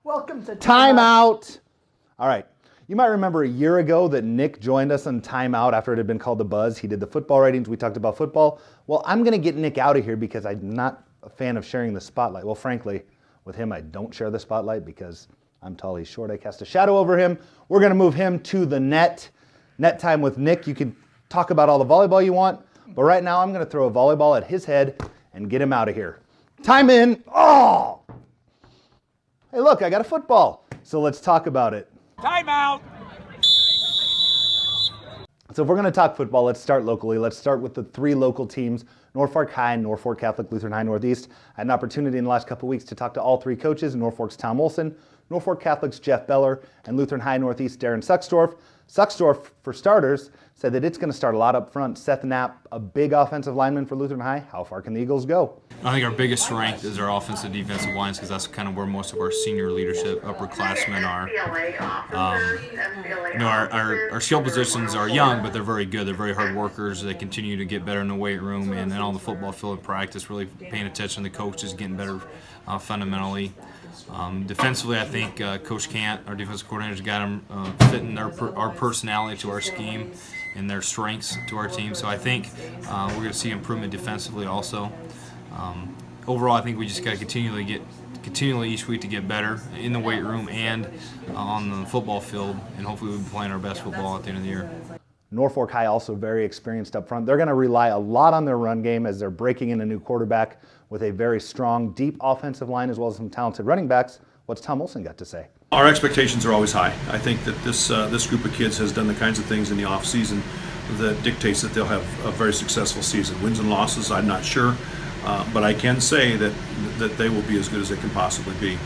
Welcome to Timeout. All right. You might remember a year ago that Nick joined us on Timeout after it had been called The Buzz. He did the football ratings. We talked about football. Well, I'm going to get Nick out of here because I'm not a fan of sharing the spotlight. Well, frankly, with him, I don't share the spotlight because I'm tall, he's short. I cast a shadow over him. We're going to move him to the net. Net time with Nick. You can talk about all the volleyball you want, but right now I'm going to throw a volleyball at his head and get him out of here. Time in. Oh! Hey, look, I got a football. So let's talk about it. Timeout. So if we're going to talk football, let's start locally. Let's start with the three local teams, Norfolk High, Norfolk Catholic, Lutheran High Northeast. I had an opportunity in the last couple of weeks to talk to all three coaches, Norfolk's Tom Olson, Norfolk Catholic's Jeff Bellar, and Lutheran High Northeast Darin Suckstorf. Suckstorf, for starters, said that it's going to start a lot up front. Seth Knapp, a big offensive lineman for Lutheran High. How far can the Eagles go? I think our biggest strength is our offensive defensive lines because that's kind of where most of our senior leadership, upperclassmen are. Our skill positions are young, but they're very good. They're very hard workers. They continue to get better in the weight room and then on the football field in practice, really paying attention to the coaches, getting better fundamentally. Defensively, I think Coach Cant, our defensive coordinator, got them fitting our personality to our scheme and their strengths to our team. So I think we're going to see improvement defensively also. Overall, I think we just got to continually each week to get better in the weight room and on the football field, and hopefully we'll be playing our best football at the end of the year. Norfolk High also very experienced up front. They're going to rely a lot on their run game as they're breaking in a new quarterback with a very strong, deep offensive line as well as some talented running backs. What's Tom Olson got to say? Our expectations are always high. I think that this group of kids has done the kinds of things in the offseason that dictates that they'll have a very successful season. Wins and losses, I'm not sure, but I can say that they will be as good as they can possibly be.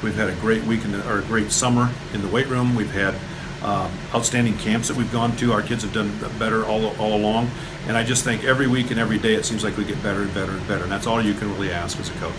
We've had a great week or a great summer in the weight room. We've had outstanding camps that we've gone to. Our kids have done better all along, and I just think every week and every day it seems like we get better and better and better, and that's all you can really ask as a coach.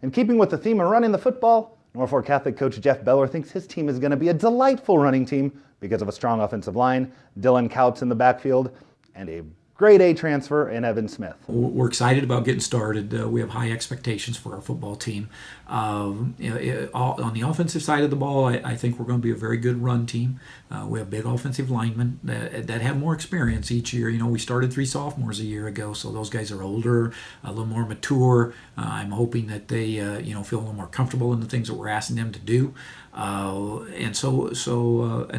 In keeping with the theme of running the football, Norfolk Catholic coach Jeff Bellar thinks his team is going to be a delightful running team because of a strong offensive line, Dylan Couts in the backfield, and a grade A transfer in Evan Smith. We're excited about getting started. We have high expectations for our football team. On the offensive side of the ball, I think we're going to be a very good run team. We have big offensive linemen that have more experience each year. We started 3 sophomores a year ago, so those guys are older, a little more mature. I'm hoping that they feel a little more comfortable in the things that we're asking them to do. And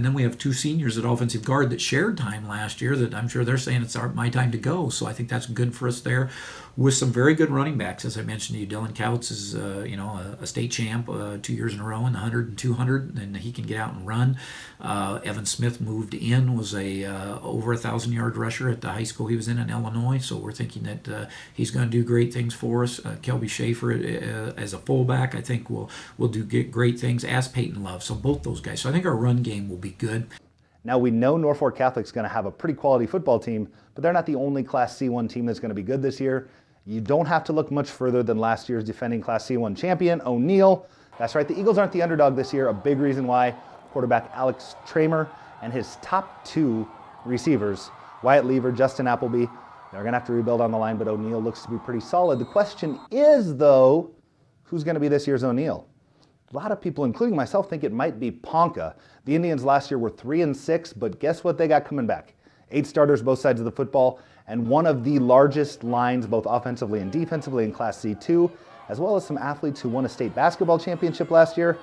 then we have 2 seniors at offensive guard that shared time last year that I'm sure they're saying it's my time to go. So I think that's good for us there. With some very good running backs, as I mentioned to you, Dylan Couts is a state champ 2 years in a row in the 100 and 200, and he can get out and run. Evan Smith moved in, was a over 1,000-yard rusher at the high school he was in Illinois. So we're thinking that he's going to do great things for us. Kelby Schaefer as a fullback, I think will do great things, as Peyton Love. So both those guys. So I think our run game will be good. Now we know Norfolk Catholic's going to have a pretty quality football team, but they're not the only Class C1 team that's going to be good this year. You don't have to look much further than last year's defending Class C1 champion, O'Neill. That's right, the Eagles aren't the underdog this year. A big reason why, quarterback Alex Tramer and his top 2 receivers, Wyatt Lever, Justin Appleby, they're going to have to rebuild on the line, but O'Neill looks to be pretty solid. The question is, though, who's going to be this year's O'Neill? A lot of people, including myself, think it might be Ponca. The Indians last year were 3-6, but guess what they got coming back? 8 starters, both sides of the football, and one of the largest lines, both offensively and defensively, in Class C2, as well as some athletes who won a state basketball championship last year.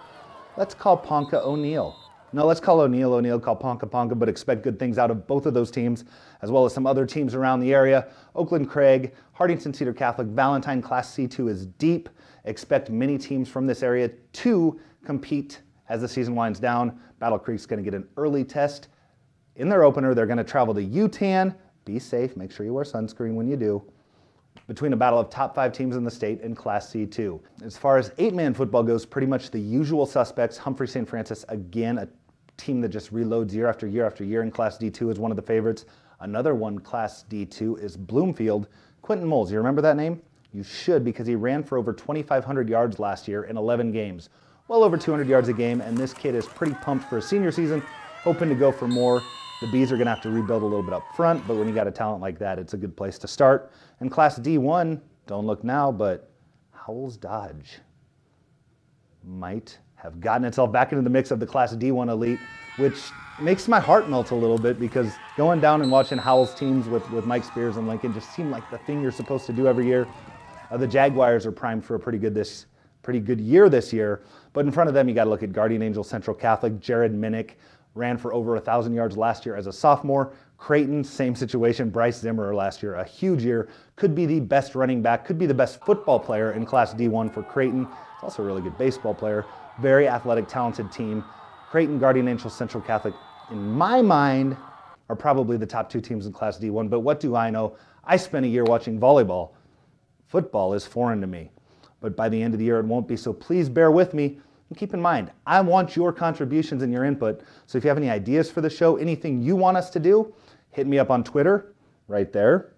Let's call Ponca O'Neill. No, let's call O'Neill, call Ponca Ponca, but expect good things out of both of those teams, as well as some other teams around the area. Oakland Craig, Hardington Cedar Catholic, Valentine. Class C2 is deep. Expect many teams from this area to compete as the season winds down. Battle Creek's going to get an early test. In their opener, they're going to travel to UTAN. Be safe. Make sure you wear sunscreen when you do. Between a battle of top 5 teams in the state in Class C2. As far as 8-man football goes, pretty much the usual suspects. Humphrey St. Francis, again, a team that just reloads year after year after year in Class D2 is one of the favorites. Another one, Class D2, is Bloomfield. Quentin Moles, you remember that name? You should, because he ran for over 2,500 yards last year in 11 games. Well over 200 yards a game, and this kid is pretty pumped for a senior season, hoping to go for more. The Bees are going to have to rebuild a little bit up front, but when you got a talent like that, it's a good place to start. And Class D1, don't look now, but Howells Dodge. might have gotten itself back into the mix of the Class D1 elite, which makes my heart melt a little bit, because going down and watching Howell's teams with Mike Spears and Lincoln just seemed like the thing you're supposed to do every year. The Jaguars are primed for a pretty good year this year, but in front of them you got to look at Guardian Angel Central Catholic. Jared Minnick ran for over 1,000 yards last year as a sophomore. Creighton, same situation. Bryce Zimmerer last year, a huge year. Could be the best running back, could be the best football player in Class D1 for Creighton. He's also a really good baseball player. Very athletic, talented team. Creighton, Guardian Angel Central Catholic, in my mind, are probably the top 2 teams in Class D1, but what do I know? I spent a year watching volleyball. Football is foreign to me, but by the end of the year it won't be, so please bear with me. And keep in mind, I want your contributions and your input, so if you have any ideas for the show, anything you want us to do, hit me up on Twitter, right there,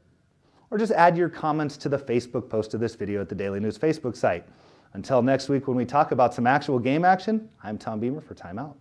or just add your comments to the Facebook post of this video at the Daily News Facebook site. Until next week when we talk about some actual game action, I'm Tom Behmer for Time Out.